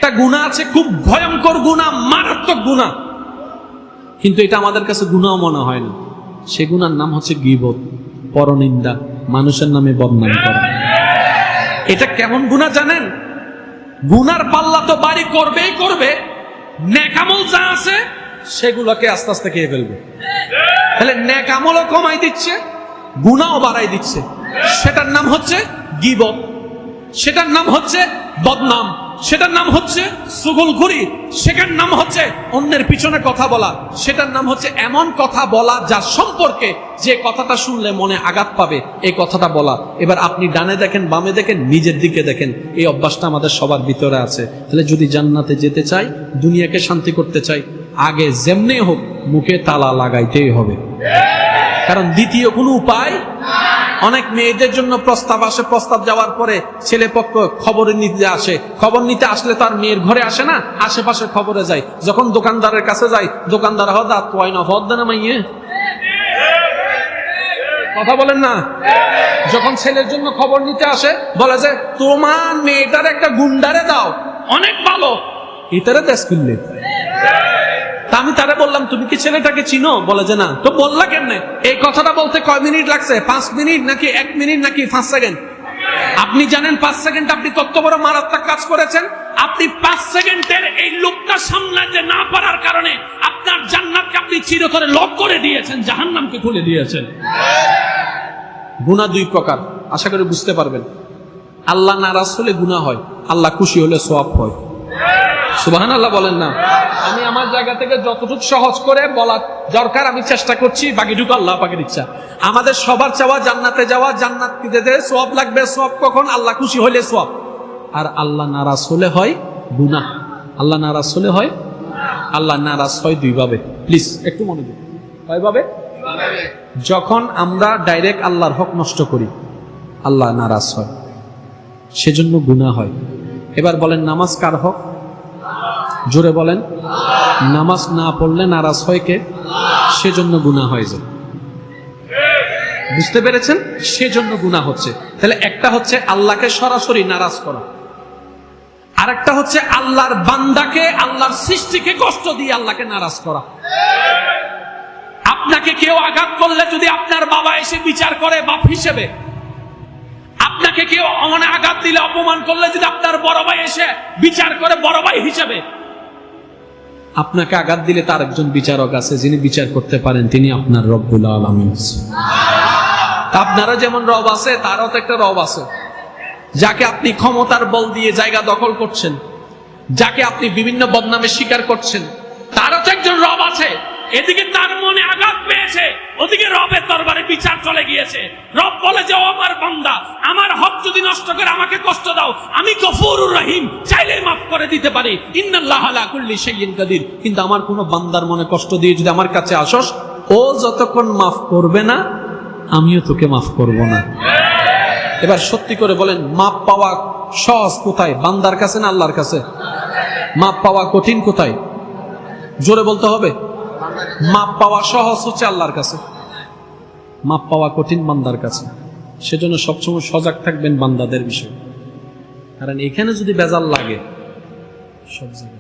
একটা গুনাহ আছে, খুব ভয়ঙ্কর গুনাহ, মারাত্মক গুনাহ, কিন্তু এটা আমাদের কাছে গুনাহ মনে হয় না। সে গুনার নাম হচ্ছে গীবত, পরনিন্দা, মানুষের নামে বদনাম করা। এটা কেমন গুনাহ জানেন? গুনার পাল্লা তো বাড়ি করবেই করবে, নেক আমল যা আছে সেগুলোকে আস্তে আস্তে খেয়ে ফেলবে। তাহলে নেক আমলও কমাই দিচ্ছে, গুনাহও বাড়াই দিচ্ছে। সেটার নাম হচ্ছে গীবত, সেটার নাম হচ্ছে বদনাম, সেটার নাম হচ্ছে চুগলখড়ি, সেটার নাম হচ্ছে অন্যের পিছনে কথা বলা, সেটার নাম হচ্ছে এমন কথা বলা যার সম্পর্কে যে কথাটা শুনলে মনে আঘাত পাবে, এই কথাটা বলা। এবার আপনি ডানে দেখেন, বামে দেখেন, নিজের দিকে দেখেন, এই অভ্যাসটা আমাদের সবার ভিতরে আছে। তাহলে যদি জান্নাতে যেতে চাই, দুনিয়াকে শান্তি করতে চাই, আগে যেমনি হোক মুখে তালা লাগাইতেই হবে, কারণ দ্বিতীয় কোনো উপায়। অনেক মেয়েদের জন্য প্রস্তাব আসে, প্রস্তাব যাওয়ার পরে ছেলে পক্ষ খবর নিতে আসে, খবর নিতে আসলে তার মেয়ের ঘরে আসে না, আশেপাশে খবরে যায়। যখন দোকানদারের কাছে যায়, দোকানদার হদা তোয়াই না হদ না মাইয়ে, কথা বলেন না। যখন ছেলের জন্য খবর নিতে আসে, বলে যে তোমার মেয়েটার একটা গুন্ডারে দাও, অনেক ভালো, ইতারে দেশ কিনলে। আমি তারে বললাম তুমি কি ছেলেটাকে চিনো? বলে যে না। তো বললা কেমনে? এই কথাটা বলতে কয় মিনিট লাগছে? 5 মিনিট নাকি 1 মিনিট নাকি 5 সেকেন্ড? আপনি জানেন 5 সেকেন্ড আপনি কত বড় মারাত্মক কাজ করেছেন? আপনি 5 সেকেন্ডের এই লোকটা সামলাতে না পারার কারণে আপনার জান্নাতকে আপনি চিরতরে লক করে দিয়েছেন, জাহান্নামকে খুলে দিয়েছেন। গুনাহ দুই প্রকার, আশা করি বুঝতে পারবেন। আল্লাহ নারাজ হলে গুনাহ হয়, আল্লাহ খুশি হলে সওয়াব হয়। সুবহানাল্লাহ বলেন না। আমি আমার জায়গা থেকে যতটুকু সহজ করে বলার দরকার আমি চেষ্টা করছি, বাকিটুকু আল্লাহ পাকের ইচ্ছা। আমাদের সবার চাওয়া জান্নাতে যাওয়া, জান্নাত পেতে সওয়াব লাগবে। সওয়াব কখন? আল্লাহ খুশি হলে সওয়াব। আর আল্লাহ নারাজ হলে হয় গুনাহ। আল্লাহ নারাজ হলে হয়, আল্লাহ নারাজ হয় দুই ভাবে। প্লিজ একটু মনে দিন, কয়ভাবে? যখন আমরা ডাইরেক্ট আল্লাহর হক নষ্ট করি, আল্লাহ নারাজ হয়, সেজন্য গুনাহ হয়। এবার বলেন নামাজ কার হক? জোরে বলেন। নামাজ না পড়লে নারাজ হয় কে? সেজন্য গুনাহ হয়ে যায়। বুঝতে পেরেছেন? সেজন্য গুনাহ হচ্ছে। তাহলে একটা হচ্ছে আল্লাহকে সরাসরি নারাজ করা, আরেকটা হচ্ছে আল্লাহর বান্দাকে, আল্লাহর সৃষ্টিকে কষ্ট দিয়ে আল্লাহকে নারাজ করা। আপনাকে কেউ আঘাত করলে যদি আপনার বাবা এসে বিচার করে বাপ হিসেবে, আপনাকে কেউ আঘাত দিলে, অপমান করলে যদি আপনার বড় ভাই এসে বিচার করে বড় ভাই হিসেবে, আপনাকে আঘাত দিলে তার একজন বিচারক আছে যিনি বিচার করতে পারেন, তিনি আপনার রব্বুল আলামিন। আপনারা যেমন রব আছে, তারও তো একটা রব আছে, যাকে আপনি ক্ষমতার বল দিয়ে জায়গা দখল করছেন, যাকে আপনি বিভিন্ন বদনামে স্বীকার করছেন, তারও তো একজন রব আছে। এদিকে তার মনে আঘাত পেয়েছে, ওদিকে রবের দরবারে বিচার চলে গিয়েছে। রব বলে যে ও আমার বান্দা, আমার হক যদি নষ্ট করে আমাকে কষ্ট দাও, আমি গফুরুর রহিম, চাইলে মাফ করে দিতে পারি। ইন্নাল্লাহা আলা কুল্লি শাইইন কাদির। কিন্তু আমার কোন বান্দার মনে কষ্ট দিয়ে যদি আমার কাছে আসস, ও যতক্ষণ মাফ করবে না, আমিও তোকে মাফ করব না। এবার সত্যি করে বলেন, মাপ পাওয়া সহজ কোথায়? বান্দার কাছে না আল্লাহর কাছে? মাপ পাওয়া কঠিন কোথায়? জোরে বলতে হবে। মাপ পাওয়া সহজ হচ্ছে আল্লাহর কাছে, মাপ পাওয়া কঠিন বান্দার কাছে। সেজন্য সবসময় সজাগ থাকবেন বান্দাদের বিষয়ে, কারণ এখানে যদি বেজাল লাগে সব জায়গায়